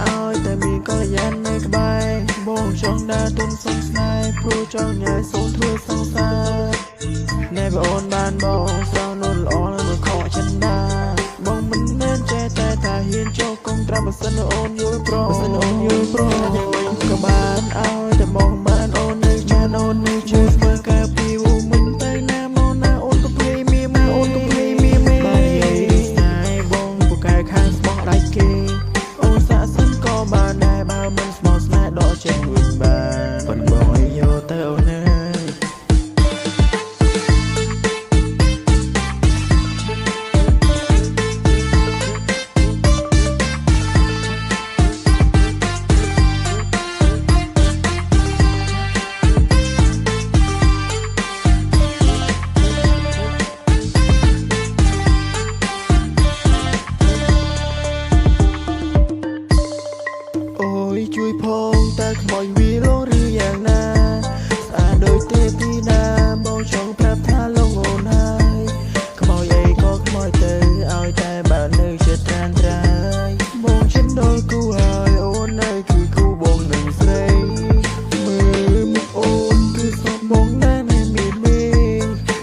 ឲ្យតែមានកល្យាននៅក្បែរបងចង់ដើរទុំសុំស្នេហ៍ព្រោះចង់ញ៉ៃសូនធ្វើសង្សារណែបងអូនបានបងស្រោនូនល្អនឹងមកខកចិនដាបងមិនមែនចេះតែថាហ៊ានចូលកុំត្រាប់បើសិនអូនយល់ព្រមយ៉ាងវិញក៏បានឲ្យតែបងបានអូននៅចានអូននៅជួយធ្វើការពីវមិនទៅណាមកណាអូនក៏ព្រាយមានមកអូនក៏ព្រាយមានបាននិយាយស្នេហ៍បងពូកែខាងស្មោះដាច់គេអូនសាក់សិនក៏បានដែរបើមិនស្មោះស្នេហ៍ដកចេញវិញបានប៉ុនបងឲ្យយកទៅអូនណាជួយផងតើខ្មោចវាលងឬយ៉ាងណាស្អាតដូចទេពីណាបងចង់ប្រាប់ថាលងអូនហើយខ្មោចអីក៏ខ្មោចទៅឲ្យតែបើនៅចិត្តត្រានត្រាយបងចិត្តដល់គូហើយអូននៅគឺគូបងនឹងស្រីមើលមុខអូនគឺសពបងណាស់មានមេ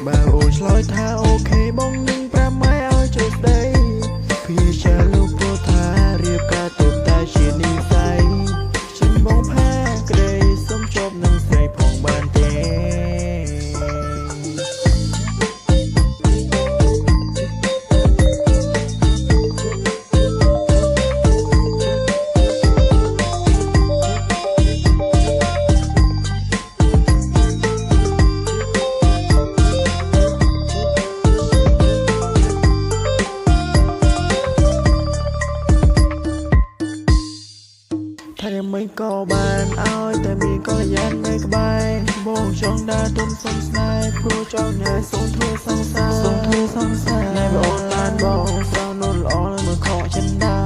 បើអូនឆ្លើយថាអូខេបងនឹងប្រាប់ម៉ែឲ្យចូលស្ដីពីចាលោកពោលថារៀបការទៅតែជានិស័យបងផាក្ដីសុំជប់នឹងស្រីផងបានទេថាមិនក៏បានឲ្យតែមានកល្យាននៅក្បែរបងចង់ដើរទុំសុំស្នេហ៍ព្រោះចង់ញ៉ៃសូនធ្វើសង្សារណែបងអូនបានបងស្រោនូនល្អនឹងមកខកចិនដា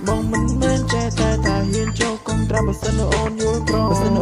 បងមិនមែនចេះតែថាហ៊ានចូលកុំត្រាប់បើសិនអូនយល់ព្រម